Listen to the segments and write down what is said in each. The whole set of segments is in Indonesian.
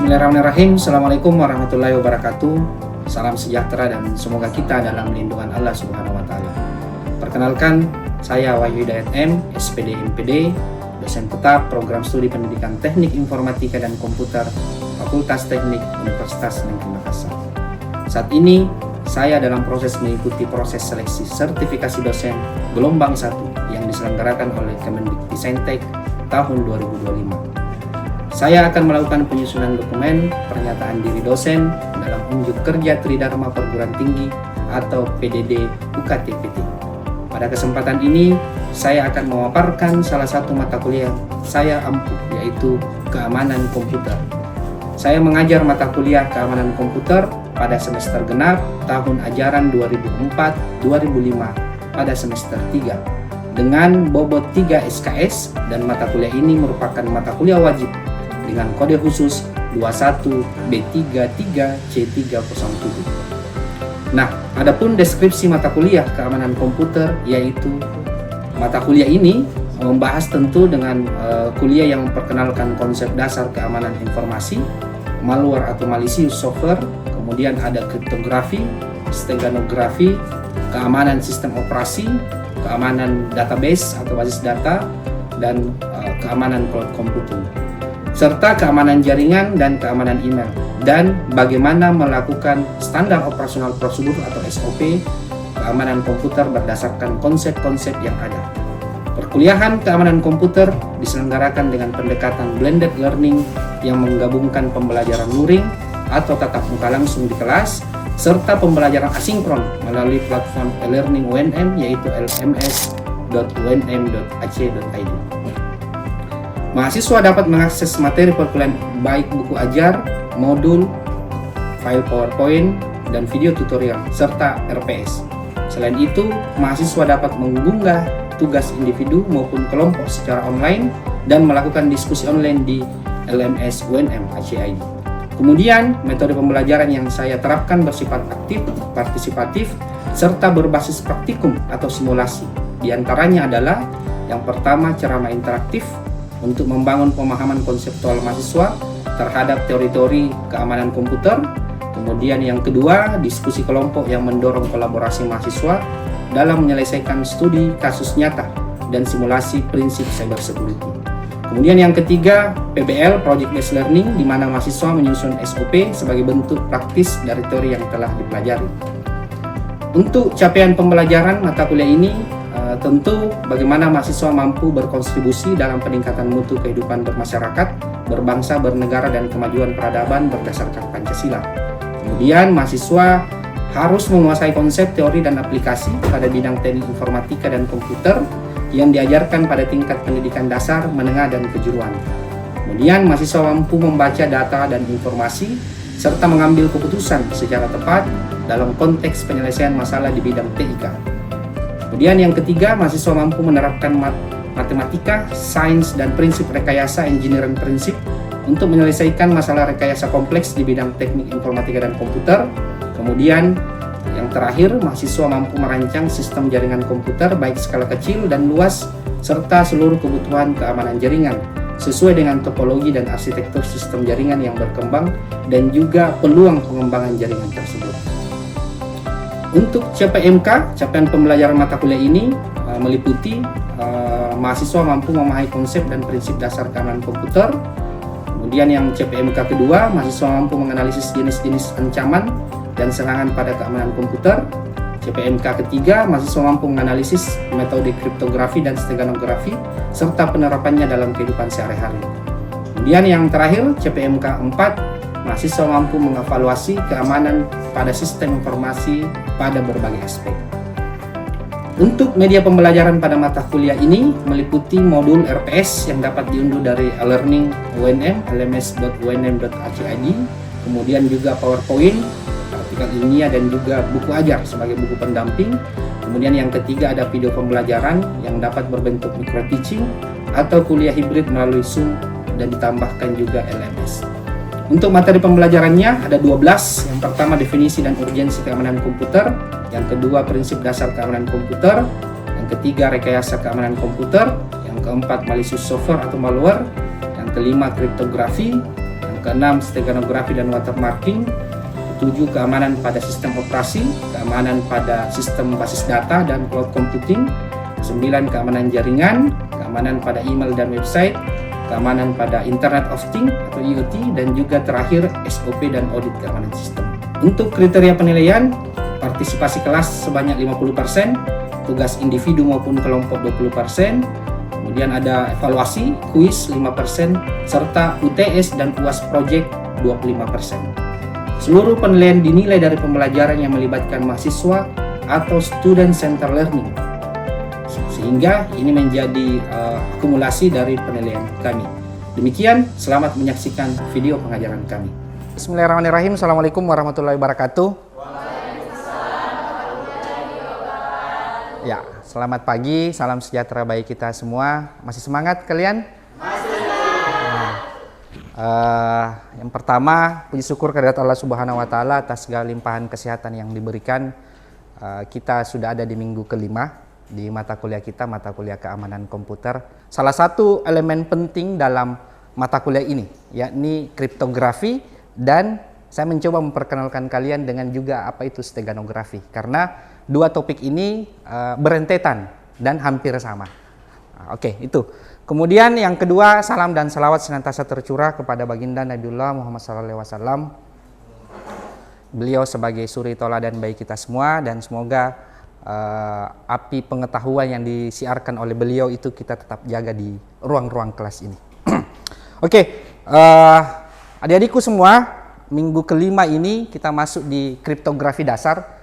Bismillahirrahmanirrahim. Assalamualaikum warahmatullahi wabarakatuh. Salam sejahtera dan semoga kita dalam lindungan Allah Subhanahu wa taala. Perkenalkan, saya Wahyu Hidayat M, SPD MPD, dosen tetap program studi pendidikan Teknik Informatika dan Komputer Fakultas Teknik Universitas Negeri Makassar. Saat ini saya dalam proses mengikuti proses seleksi sertifikasi dosen gelombang 1 yang diselenggarakan oleh Kemendikbudristek tahun 2025. Saya akan melakukan penyusunan dokumen pernyataan diri dosen dalam unjuk kerja Tridharma Perguruan Tinggi atau PDD UKT-PT. Pada kesempatan ini, saya akan memaparkan salah satu mata kuliah saya ampuh, yaitu keamanan komputer. Saya mengajar mata kuliah keamanan komputer pada semester genap tahun ajaran 2004-2005 pada semester 3 dengan bobot 3 SKS, dan mata kuliah ini merupakan mata kuliah wajib dengan kode khusus 21B33C307. Nah, adapun deskripsi mata kuliah keamanan komputer, yaitu mata kuliah ini membahas tentu dengan kuliah yang memperkenalkan konsep dasar keamanan informasi, malware atau malicious software, kemudian ada kriptografi, steganografi, keamanan sistem operasi, keamanan database atau basis data, dan keamanan cloud computing, serta keamanan jaringan dan keamanan email, dan bagaimana melakukan standar operasional prosedur atau SOP keamanan komputer berdasarkan konsep-konsep yang ada. Perkuliahan keamanan komputer diselenggarakan dengan pendekatan blended learning yang menggabungkan pembelajaran luring atau tatap muka langsung di kelas serta pembelajaran asinkron melalui platform e-learning UNM, yaitu lms.unm.ac.id. Mahasiswa dapat mengakses materi perkuliahan baik buku ajar, modul, file PowerPoint, dan video tutorial, serta RPS. Selain itu, mahasiswa dapat mengunggah tugas individu maupun kelompok secara online dan melakukan diskusi online di LMS UNM ACID. Kemudian, metode pembelajaran yang saya terapkan bersifat aktif, partisipatif, serta berbasis praktikum atau simulasi. Di antaranya adalah yang pertama, ceramah interaktif untuk membangun pemahaman konseptual mahasiswa terhadap teori-teori keamanan komputer. Kemudian yang kedua, diskusi kelompok yang mendorong kolaborasi mahasiswa dalam menyelesaikan studi kasus nyata dan simulasi prinsip cybersecurity. Kemudian yang ketiga, PBL, Project Based Learning, di mana mahasiswa menyusun SOP sebagai bentuk praktis dari teori yang telah dipelajari. Untuk capaian pembelajaran mata kuliah ini, tentu bagaimana mahasiswa mampu berkontribusi dalam peningkatan mutu kehidupan bermasyarakat, berbangsa, bernegara, dan kemajuan peradaban berdasarkan Pancasila. Kemudian mahasiswa harus menguasai konsep, teori, dan aplikasi pada bidang teknik informatika dan komputer yang diajarkan pada tingkat pendidikan dasar, menengah, dan kejuruan. Kemudian mahasiswa mampu membaca data dan informasi serta mengambil keputusan secara tepat dalam konteks penyelesaian masalah di bidang TIK. Kemudian yang ketiga, mahasiswa mampu menerapkan matematika, sains, dan prinsip rekayasa engineering prinsip untuk menyelesaikan masalah rekayasa kompleks di bidang teknik informatika dan komputer. Kemudian yang terakhir, mahasiswa mampu merancang sistem jaringan komputer baik skala kecil dan luas serta seluruh kebutuhan keamanan jaringan sesuai dengan topologi dan arsitektur sistem jaringan yang berkembang dan juga peluang pengembangan jaringan tersebut. Untuk CPMK, capaian pembelajaran mata kuliah ini meliputi mahasiswa mampu memahami konsep dan prinsip dasar keamanan komputer. Kemudian yang CPMK kedua, mahasiswa mampu menganalisis jenis-jenis ancaman dan serangan pada keamanan komputer. CPMK ketiga, mahasiswa mampu menganalisis metode kriptografi dan steganografi serta penerapannya dalam kehidupan sehari-hari. Kemudian yang terakhir, CPMK 4, mahasiswa mampu mengevaluasi keamanan pada sistem informasi pada berbagai aspek. Untuk media pembelajaran pada mata kuliah ini meliputi modul RPS yang dapat diunduh dari e-learning UNM, lms.unm.ac.id, kemudian juga PowerPoint, artikel ilmiah, dan juga buku ajar sebagai buku pendamping. Kemudian yang ketiga ada video pembelajaran yang dapat berbentuk micro teaching atau kuliah hibrid melalui Zoom, dan ditambahkan juga LMS. Untuk materi pembelajarannya ada 12. Yang pertama, definisi dan urgensi keamanan komputer. Yang kedua, prinsip dasar keamanan komputer. Yang ketiga, rekayasa keamanan komputer. Yang keempat, malicious software atau malware. Yang kelima, kriptografi. Yang keenam steganografi dan watermarking, ketujuh keamanan pada sistem operasi, keamanan pada sistem basis data dan cloud computing, kesembilan keamanan jaringan, keamanan pada email dan website, keamanan pada Internet of Things atau IoT, dan juga terakhir SOP dan audit keamanan sistem. Untuk kriteria penilaian, partisipasi kelas sebanyak 50%, tugas individu maupun kelompok 20%, kemudian ada evaluasi, kuis 5%, serta UTS dan UAS project 25%. Seluruh penilaian dinilai dari pembelajaran yang melibatkan mahasiswa atau student center learning, sehingga ini menjadi akumulasi dari penilaian kami. Demikian, selamat menyaksikan video pengajaran kami. Bismillahirrahmanirrahim. Assalamualaikum warahmatullahi wabarakatuh. Ya, selamat pagi, salam sejahtera bagi kita semua. Masih semangat kalian? Masih. Yang pertama, puji syukur kehadirat Allah Subhanahu wa Ta'ala atas segala limpahan kesehatan yang diberikan. Kita sudah ada di minggu kelima di mata kuliah kita, mata kuliah keamanan komputer. Salah satu elemen penting dalam mata kuliah ini, yakni kriptografi, dan saya mencoba memperkenalkan kalian dengan juga apa itu steganografi, karena dua topik ini berentetan dan hampir sama. Oke, itu. Kemudian yang kedua, salam dan salawat senantiasa tercurah kepada baginda Nabiullah Muhammad SAW. Beliau sebagai suri tauladan bagi kita semua, dan semoga api pengetahuan yang disiarkan oleh beliau itu kita tetap jaga di ruang-ruang kelas ini. Oke, adik-adikku semua, minggu kelima ini kita masuk di kriptografi dasar.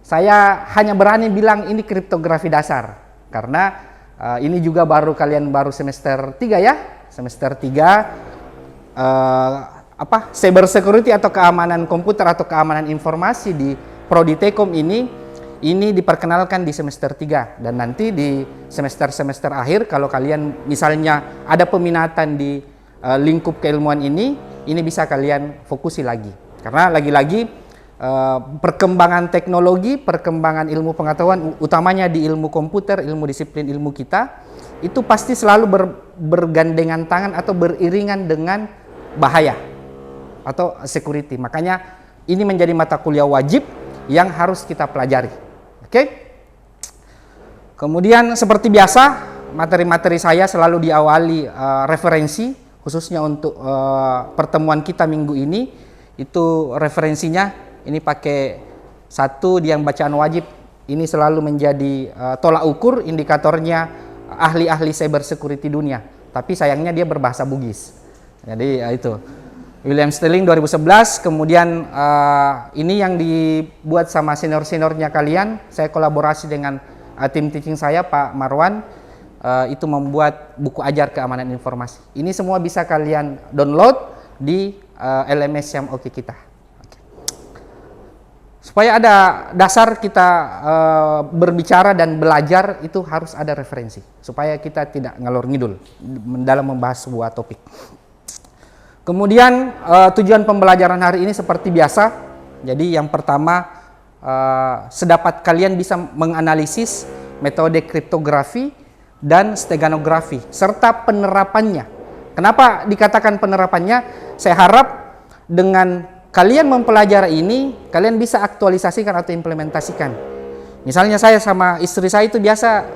Saya hanya berani bilang ini kriptografi dasar karena ini juga kalian baru semester 3 ya. Semester 3 cyber security atau keamanan komputer atau keamanan informasi di Prodi Tekom ini diperkenalkan di semester 3, dan nanti di semester akhir kalau kalian misalnya ada peminatan di lingkup keilmuan ini bisa kalian fokusi lagi. Karena lagi-lagi perkembangan teknologi, perkembangan ilmu pengetahuan, utamanya di ilmu komputer, ilmu disiplin ilmu kita, itu pasti selalu bergandengan tangan atau beriringan dengan bahaya atau security. Makanya ini menjadi mata kuliah wajib yang harus kita pelajari. Oke? Kemudian seperti biasa, materi-materi saya selalu diawali referensi, khususnya untuk pertemuan kita minggu ini. Itu referensinya ini pakai satu yang bacaan wajib, ini selalu menjadi tolak ukur indikatornya ahli-ahli cyber security dunia. Tapi sayangnya dia berbahasa Bugis. Jadi itu William Sterling 2011. Kemudian ini yang dibuat sama senior-seniornya kalian. Saya kolaborasi dengan tim teaching saya Pak Marwan. Itu membuat buku ajar keamanan informasi. Ini semua bisa kalian download di LMS yang oke kita. Supaya ada dasar kita berbicara dan belajar, itu harus ada referensi. Supaya kita tidak ngalor ngidul dalam membahas sebuah topik. Kemudian tujuan pembelajaran hari ini seperti biasa. Jadi yang pertama, sedapat kalian bisa menganalisis metode kriptografi dan steganografi, serta penerapannya. Kenapa dikatakan penerapannya? Saya harap dengan kalian mempelajari ini, kalian bisa aktualisasikan atau implementasikan. Misalnya saya sama istri saya itu biasa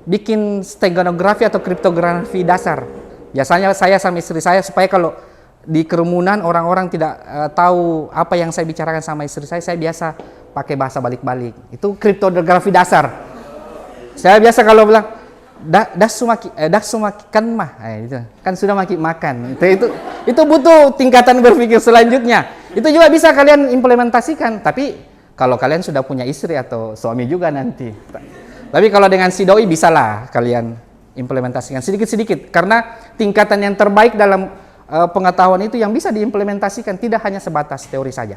bikin steganografi atau kriptografi dasar. Biasanya saya sama istri saya, supaya kalau di kerumunan orang-orang tidak tahu apa yang saya bicarakan sama istri saya biasa pakai bahasa balik-balik. Itu kriptografi dasar. Saya biasa kalau bilang dah sumakan mah, itu kan sudah makan. Itu butuh tingkatan berpikir selanjutnya. Itu juga bisa kalian implementasikan. Tapi kalau kalian sudah punya istri atau suami juga nanti. Tapi kalau dengan si doi bisalah kalian implementasikan sedikit-sedikit. Karena tingkatan yang terbaik dalam pengetahuan itu yang bisa diimplementasikan, tidak hanya sebatas teori saja.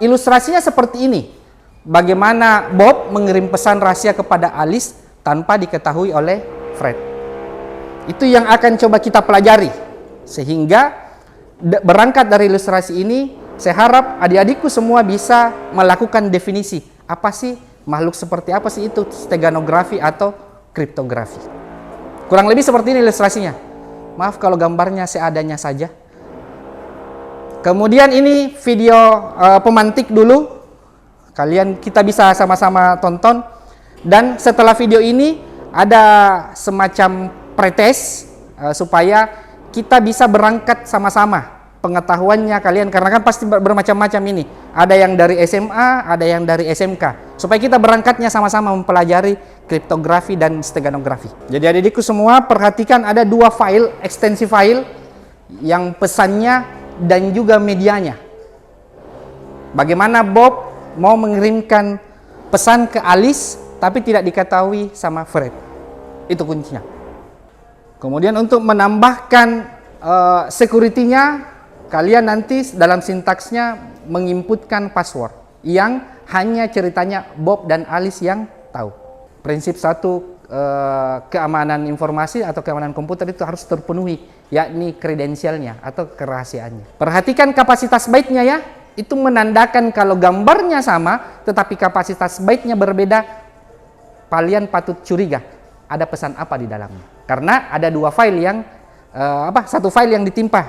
Ilustrasinya seperti ini. Bagaimana Bob mengirim pesan rahasia kepada Alice tanpa diketahui oleh Fred. Itu yang akan coba kita pelajari. Sehingga berangkat dari ilustrasi ini, saya harap adik-adikku semua bisa melakukan definisi. Apa sih makhluk seperti apa sih itu steganografi atau kriptografi. Kurang lebih seperti ini ilustrasinya. Maaf kalau gambarnya seadanya saja. Kemudian ini video pemantik dulu. Kita bisa sama-sama tonton. Dan setelah video ini ada semacam pretest supaya kita bisa berangkat sama-sama pengetahuannya kalian, karena kan pasti bermacam-macam ini. Ada yang dari SMA, ada yang dari SMK. Supaya kita berangkatnya sama-sama mempelajari kriptografi dan steganografi. Jadi adik-adikku semua perhatikan ada 2 file, ekstensi file yang pesannya dan juga medianya. Bagaimana Bob mau mengirimkan pesan ke Alice tapi tidak diketahui sama Fred. Itu kuncinya. Kemudian untuk menambahkan security-nya, kalian nanti dalam sintaksnya menginputkan password yang hanya ceritanya Bob dan Alice yang tahu. Prinsip satu keamanan informasi atau keamanan komputer itu harus terpenuhi, yakni kredensialnya atau kerahasiaannya. Perhatikan kapasitas byte-nya ya, itu menandakan kalau gambarnya sama tetapi kapasitas byte-nya berbeda, kalian patut curiga ada pesan apa di dalamnya. Karena ada 2 file yang satu file yang ditimpa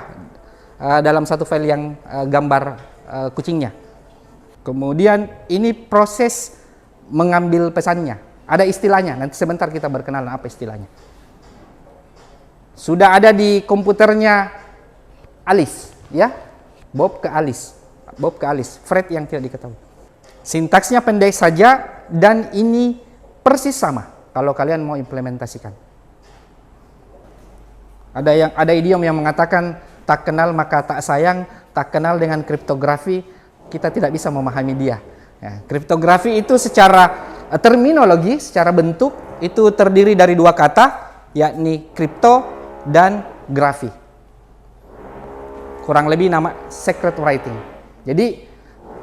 dalam satu file yang gambar kucingnya. Kemudian ini proses mengambil pesannya. Ada istilahnya, nanti sebentar kita berkenalan apa istilahnya. Sudah ada di komputernya Alice, ya. Bob ke Alice, Fred yang tidak diketahui. Sintaksnya pendek saja dan ini persis sama kalau kalian mau implementasikan. Ada idiom yang mengatakan tak kenal maka tak sayang, tak kenal dengan kriptografi kita tidak bisa memahami dia. Ya, kriptografi itu secara terminologi, secara bentuk itu terdiri dari 2 kata, yakni kripto dan grafi. Kurang lebih nama secret writing. Jadi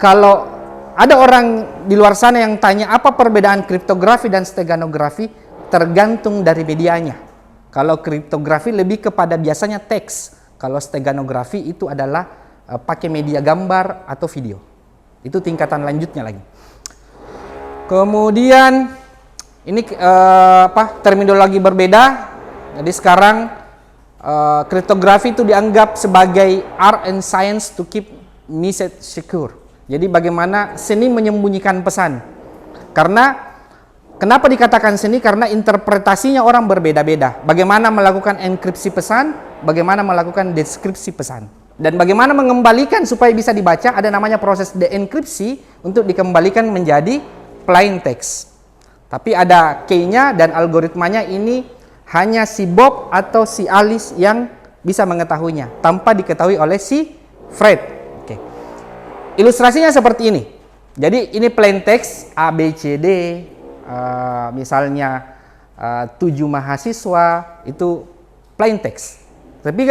kalau ada orang di luar sana yang tanya apa perbedaan kriptografi dan steganografi, tergantung dari medianya. Kalau kriptografi lebih kepada biasanya teks. Kalau steganografi itu adalah pakai media gambar atau video. Itu tingkatan lanjutnya lagi. Kemudian ini terminologi berbeda. Jadi sekarang kriptografi itu dianggap sebagai art and science to keep message secure. Jadi bagaimana seni menyembunyikan pesan. Kenapa dikatakan seni? Karena interpretasinya orang berbeda-beda. Bagaimana melakukan enkripsi pesan, bagaimana melakukan deskripsi pesan. Dan bagaimana mengembalikan supaya bisa dibaca, ada namanya proses deenkripsi untuk dikembalikan menjadi plain text. Tapi ada key-nya dan algoritmanya ini hanya si Bob atau si Alice yang bisa mengetahuinya, tanpa diketahui oleh si Fred. Oke. Ilustrasinya seperti ini. Jadi ini plain text A, B, C, D. Misalnya 7 mahasiswa itu plain text. Tapi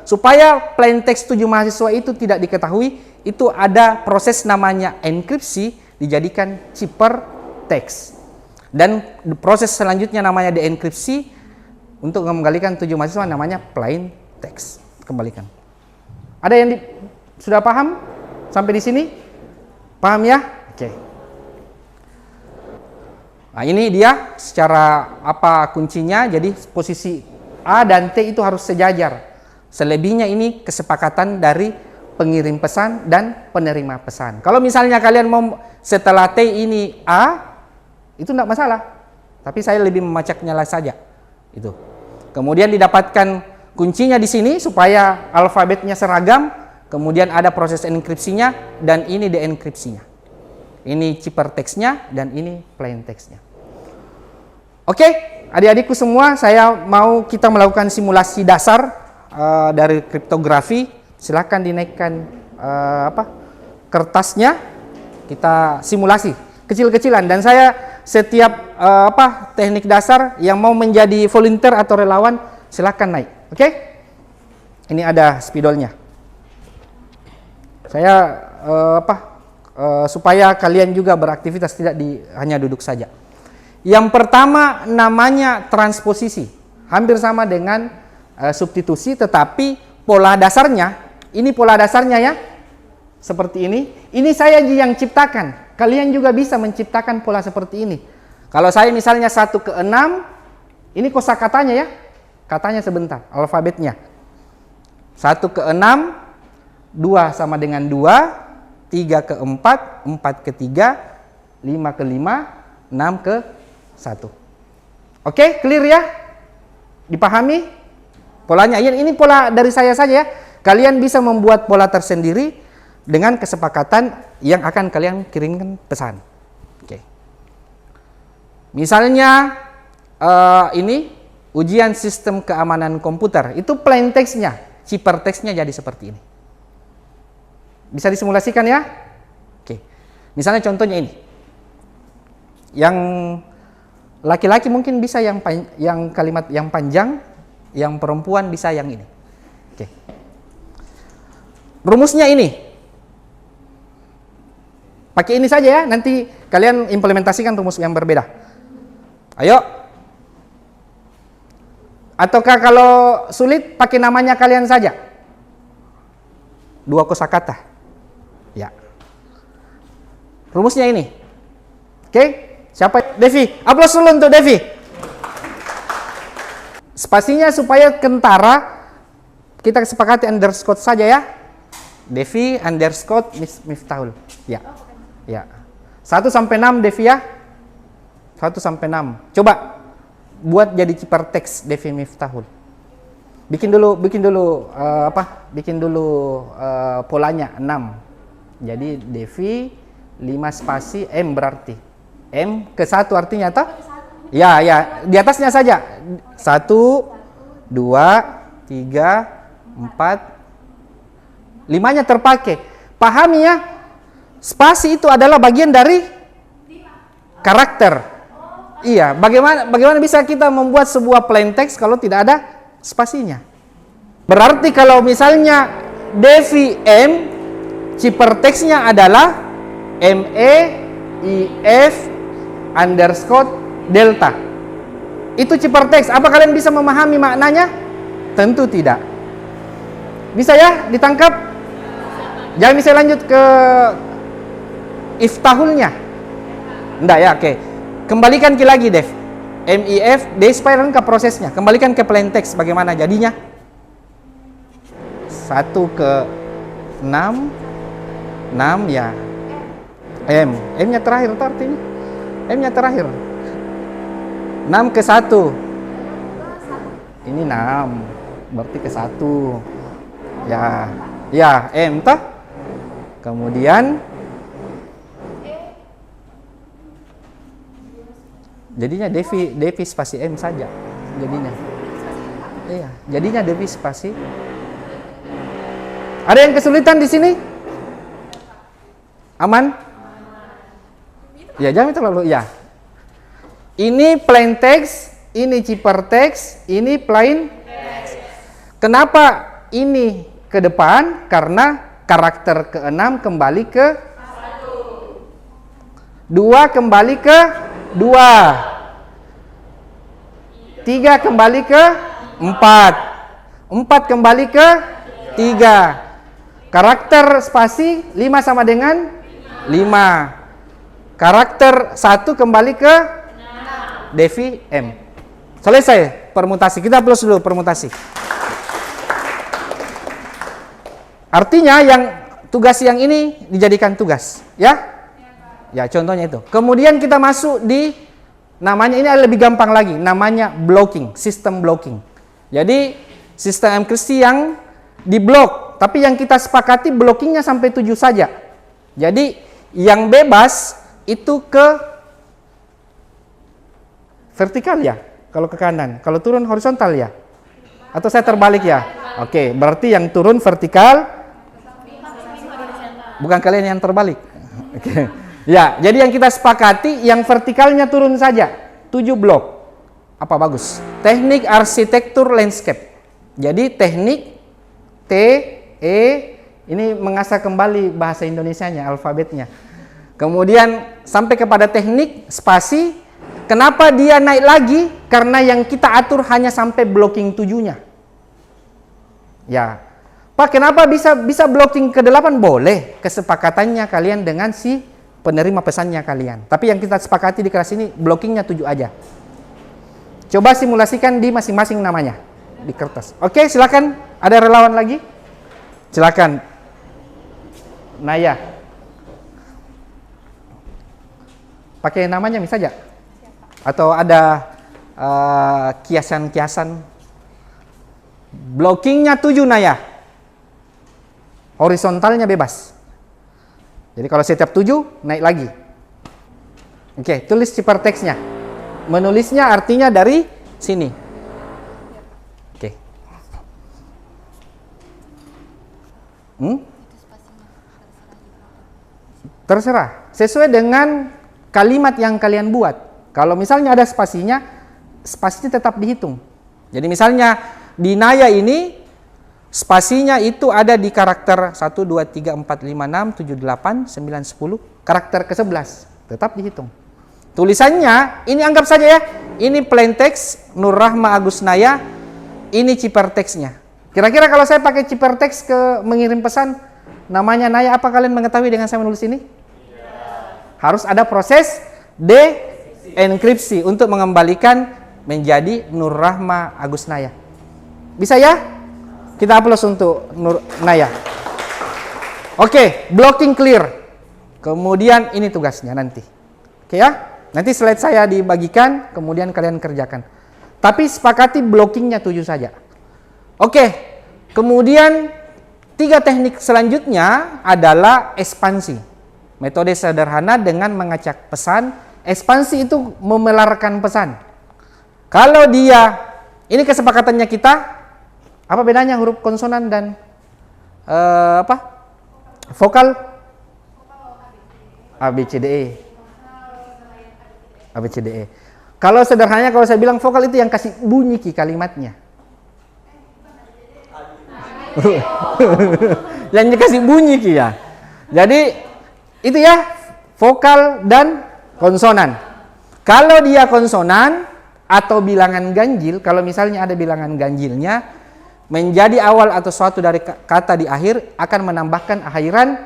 supaya plain text 7 mahasiswa itu tidak diketahui, itu ada proses namanya enkripsi dijadikan cipher text. Dan proses selanjutnya namanya deenkripsi untuk mengembalikan 7 mahasiswa namanya plain text. Kembalikan. Ada yang sudah paham sampai di sini? Paham ya? Oke. Nah, ini dia secara apa kuncinya. Jadi posisi A dan T itu harus sejajar. Selebihnya ini kesepakatan dari pengirim pesan dan penerima pesan. Kalau misalnya kalian mau setelah T ini A, itu tidak masalah. Tapi saya lebih memacaknya saja. Itu. Kemudian didapatkan kuncinya di sini supaya alfabetnya seragam. Kemudian ada proses enkripsinya dan ini deenkripsinya. Ini cipher text-nya dan ini plain text-nya. Oke, adik-adikku semua, kita melakukan simulasi dasar dari kriptografi. Silahkan dinaikkan kertasnya. Kita simulasi kecil-kecilan dan saya setiap teknik dasar yang mau menjadi volunteer atau relawan silahkan naik. Oke? Ini ada spidolnya. Saya supaya kalian juga beraktivitas, tidak hanya duduk saja. Yang pertama namanya transposisi, hampir sama dengan substitusi, tetapi pola dasarnya, ini pola dasarnya ya, seperti ini. Ini saya yang ciptakan, kalian juga bisa menciptakan pola seperti ini. Kalau saya misalnya 1 ke 6, ini kosakatanya ya, katanya sebentar, alfabetnya. 1 ke 6, 2 sama dengan 2, 3 ke 4, 4 ke 3, 5 ke 5, 6 ke 1. Oke, clear ya? Dipahami? Polanya, ini pola dari saya saja ya. Kalian bisa membuat pola tersendiri dengan kesepakatan yang akan kalian kirimkan pesan. Oke. Misalnya ini ujian sistem keamanan komputer, itu plain text-nya, hypertext-nya jadi seperti ini. Bisa disimulasikan ya? Oke. Misalnya contohnya ini. Yang laki-laki mungkin bisa yang kalimat yang panjang, yang perempuan bisa yang ini. Oke. Rumusnya ini. Pakai ini saja ya, nanti kalian implementasikan rumus yang berbeda. Ayo. Ataukah kalau sulit pakai namanya kalian saja. 2 kosakata. Ya. Rumusnya ini. Oke? Siapa? Devi. Aplaus dulu untuk Devi. Spasinya supaya kentara kita sepakati underscore saja ya. Devi underscore Miftahul. Ya. Ya. 1 sampai 6 Devi ya. 1 sampai 6. Coba buat jadi hypertext Devi Miftahul. Bikin dulu polanya 6. Jadi Devi 5 spasi M berarti. M ke 1 artinya apa? Ya, di atasnya saja. 1 2 3 4 5-nya terpakai. Pahami ya? Spasi itu adalah bagian dari karakter. Iya, bagaimana bisa kita membuat sebuah plain text kalau tidak ada spasinya? Berarti kalau misalnya Devi M, hypertext-nya adalah MEIF underscore delta. Itu hypertext. Apa kalian bisa memahami maknanya? Tentu tidak. Bisa ya ditangkap? Jangan bisa lanjut ke iftahulnya. Enggak ya, oke. Kembalikan lagi, Dev. MIF, supaya lengkap prosesnya. Kembalikan ke plain text, bagaimana jadinya? 1 ke 6, 6 ya. M-nya terakhir itu artinya. M-nya terakhir. 6 ke 1. Ini 6. Berarti ke 1. Ya. Ya, M toh. Kemudian jadinya Devi spasi M saja jadinya. Iya, jadinya Devi spasi. Ada yang kesulitan di sini? Aman? Ya, jangan terlalu ya. Ini plain text, ini hypertext, ini plain text. Kenapa ini ke depan? Karena karakter ke-6 kembali ke 2 kembali ke 2, 3 kembali ke 4, 4 kembali ke 3. Karakter spasi 5 sama dengan 5. Karakter 1 kembali ke Devi M. Selesai permutasi. Kita plus dulu permutasi. Artinya yang tugas yang ini dijadikan tugas, ya? Ya, contohnya itu. Kemudian kita masuk di namanya, ini lebih gampang lagi, namanya blocking, sistem blocking. Jadi sistem enkripsi yang diblok, tapi yang kita sepakati blockingnya sampai 7 saja. Jadi yang bebas itu ke vertikal ya, kalau ke kanan. Kalau turun horizontal ya? Atau saya terbalik ya? Oke, berarti yang turun vertikal, bukan kalian yang terbalik. Oke. Ya, jadi yang kita sepakati yang vertikalnya turun saja, 7 blok. Apa bagus? Teknik arsitektur landscape. Jadi teknik ini mengasah kembali bahasa Indonesianya, alfabetnya. Kemudian sampai kepada teknik spasi. Kenapa dia naik lagi? Karena yang kita atur hanya sampai blocking 7-nya. Ya. Pak, kenapa bisa blocking ke-8? Boleh. Kesepakatannya kalian dengan si penerima pesannya kalian. Tapi yang kita sepakati di kelas ini blockingnya 7 aja. Coba simulasikan di masing-masing namanya. di kertas. Oke, silakan. Ada relawan lagi? Silakan. Naya. Pakai namanya misalnya. Atau ada kiasan-kiasan. Blockingnya 7 Naya. Horizontalnya bebas. Jadi kalau setiap 7 naik lagi. Oke, tulis ciperteksnya. Menulisnya artinya dari sini. Oke. Terserah. Sesuai dengan kalimat yang kalian buat. Kalau misalnya ada spasinya, spasinya tetap dihitung. Jadi misalnya di Naya ini, spasinya itu ada di karakter 1, 2, 3, 4, 5, 6, 7, 8, 9, 10. Karakter ke-11. Tetap dihitung. Tulisannya, ini anggap saja ya. Ini plain text, Nur Rahma Agus Naya. Ini ciperteksnya. Kira-kira kalau saya pakai ciperteks ke mengirim pesan, namanya Naya, apa kalian mengetahui dengan saya menulis ini? Harus ada proses de-enkripsi untuk mengembalikan menjadi Nur Rahma Agus Naya. Bisa ya? Kita aplaus untuk Nur Naya. Oke, blocking clear. Kemudian ini tugasnya nanti. Oke ya? Nanti slide saya dibagikan, kemudian kalian kerjakan. Tapi sepakati blockingnya 7 saja. Oke, kemudian 3 teknik selanjutnya adalah ekspansi. Metode sederhana dengan mengacak pesan. Ekspansi itu memelarkan pesan. Kalau dia, ini kesepakatannya kita, apa bedanya huruf konsonan dan vokal? A, B, C, D, E. A, B, C, D, E. Kalau sederhananya, kalau saya bilang vokal itu yang kasih bunyi ki kalimatnya. Yang dikasih bunyi ki ya. Jadi itu ya, vokal dan konsonan. Kalau dia konsonan atau bilangan ganjil, kalau misalnya ada bilangan ganjilnya, menjadi awal atau suatu dari kata di akhir akan menambahkan akhiran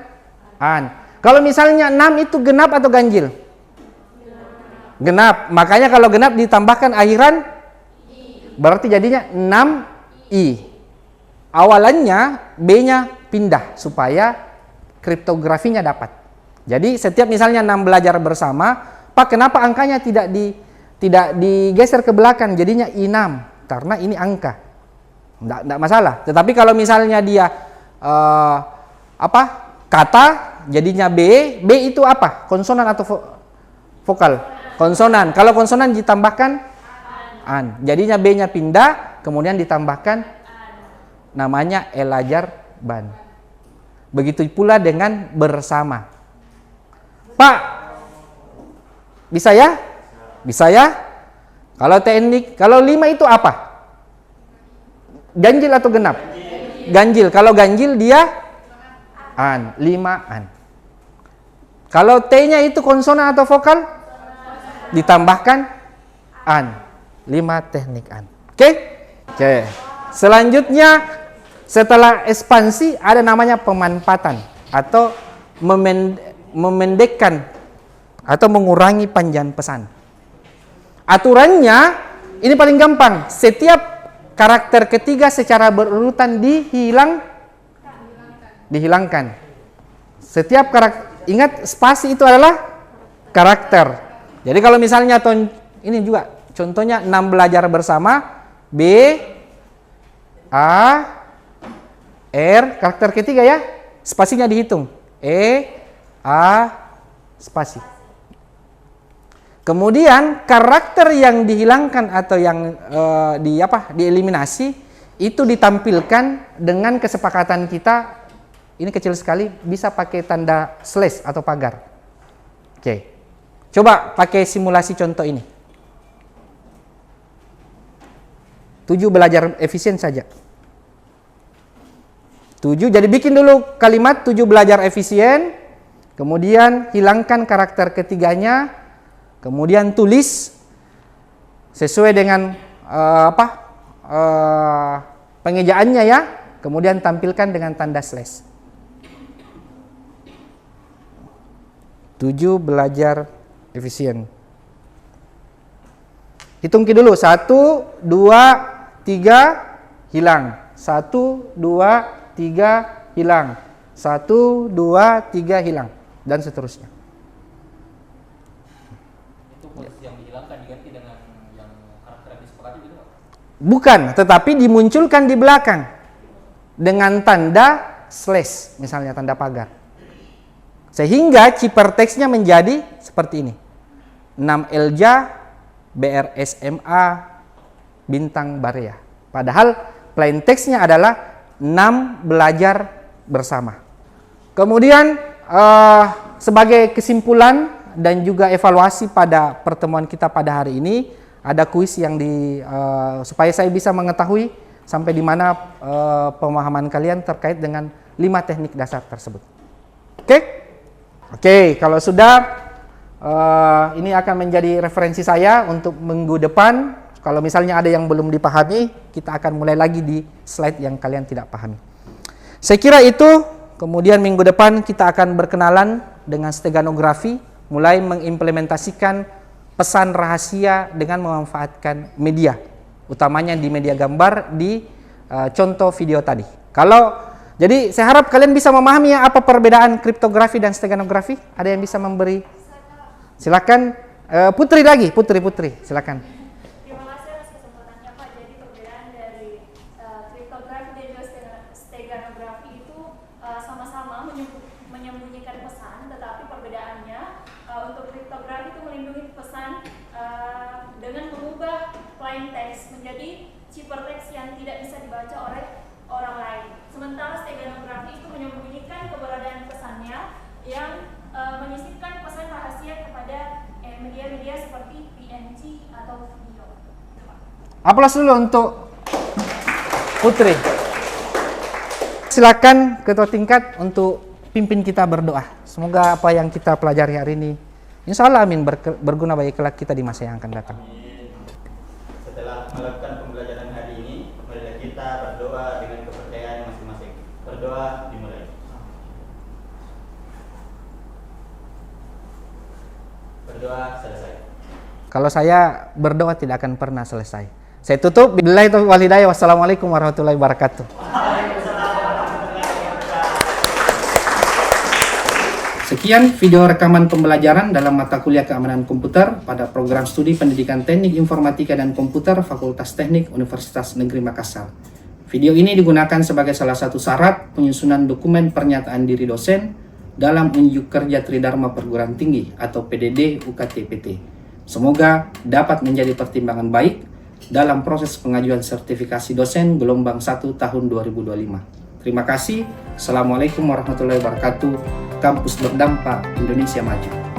an. Kalau misalnya 6 itu genap atau ganjil? Genap. Makanya kalau genap ditambahkan akhiran, berarti jadinya 6i. Awalannya B-nya pindah supaya kriptografinya dapat. Jadi setiap misalnya 6 belajar bersama, Pak, kenapa angkanya tidak digeser ke belakang, jadinya I6? Karena ini angka. Enggak masalah. Tetapi kalau misalnya dia kata, jadinya B itu apa? Konsonan atau vokal? Konsonan. Kalau konsonan ditambahkan an. Jadinya B-nya pindah, kemudian ditambahkan namanya elajar ban. Begitu pula dengan bersama. Pak, bisa ya? Bisa ya? Kalau teknik, kalau 5 itu apa? Ganjil atau genap? Ganjil. Kalau ganjil dia an, 5 an. Kalau T-nya itu konsonan atau vokal? Ditambahkan an. 5 teknik an. Oke? Oke. Selanjutnya, setelah ekspansi ada namanya pemanfaatan atau memendekkan atau mengurangi panjang pesan. Aturannya ini paling gampang. Setiap karakter ketiga secara berurutan dihilangkan. Setiap karakter, ingat spasi itu adalah karakter. Jadi kalau misalnya ini juga contohnya 6 belajar bersama, B, A, R, karakter ketiga ya, spasinya dihitung. E, A, spasi. Kemudian karakter yang dihilangkan atau yang dieliminasi itu ditampilkan dengan kesepakatan kita. Ini kecil sekali, bisa pakai tanda slash atau pagar. Oke. Coba pakai simulasi contoh ini. 7 belajar efisien saja. 7, jadi bikin dulu kalimat 7 belajar efisien, kemudian hilangkan karakter ketiganya, kemudian tulis sesuai dengan pengejaannya ya, kemudian tampilkan dengan tanda slash. 7 belajar efisien. Hitung dulu, 1, 2, 3, hilang. 1, 2, 3, hilang. 1, 2, 3, hilang. Dan seterusnya. Itu posisi yang dihilangkan diganti dengan yang karakter yang disepakati gitu Pak? Bukan, tetapi dimunculkan di belakang dengan tanda slash, misalnya tanda pagar. Sehingga ciperteksnya menjadi seperti ini. 6 Elja BRSMA Bintang Barea. Padahal plain text-nya adalah 6 belajar bersama. Kemudian sebagai kesimpulan dan juga evaluasi pada pertemuan kita pada hari ini, ada kuis yang supaya saya bisa mengetahui sampai di mana pemahaman kalian terkait dengan 5 teknik dasar tersebut. Oke, kalau sudah ini akan menjadi referensi saya untuk minggu depan. Kalau misalnya ada yang belum dipahami, kita akan mulai lagi di slide yang kalian tidak pahami. Saya kira itu, kemudian minggu depan kita akan berkenalan dengan steganografi, mulai mengimplementasikan pesan rahasia dengan memanfaatkan media, utamanya di media gambar di contoh video tadi. Jadi saya harap kalian bisa memahami ya apa perbedaan kriptografi dan steganografi. Ada yang bisa memberi? Silakan Putri, silakan. Cipertext yang tidak bisa dibaca oleh orang lain. Sementara steganografi itu menyembunyikan keberadaan pesannya yang menyisipkan pesan rahasia kepada media-media seperti PNG atau video. Aplaus dulu untuk Putri. Silakan ketua tingkat untuk pimpin kita berdoa. Semoga apa yang kita pelajari hari ini, insya Allah amin, berguna bagi kelak kita di masa yang akan datang. Setelah melakukan pembelajaran hari ini, marilah kita berdoa dengan kepercayaan masing-masing. Berdoa dimulai. Berdoa selesai. Kalau saya berdoa tidak akan pernah selesai. Saya tutup. Billahi taufiq wal hidayah. Wassalamualaikum warahmatullahi wabarakatuh. Sekian video rekaman pembelajaran dalam mata kuliah keamanan komputer pada program studi pendidikan teknik informatika dan komputer Fakultas Teknik Universitas Negeri Makassar. Video ini digunakan sebagai salah satu syarat penyusunan dokumen pernyataan diri dosen dalam unjuk kerja Tridharma Perguruan Tinggi atau PDD UKT-PT. Semoga dapat menjadi pertimbangan baik dalam proses pengajuan sertifikasi dosen gelombang 1 tahun 2025. Terima kasih. Assalamualaikum warahmatullahi wabarakatuh. Kampus berdampak, Indonesia maju.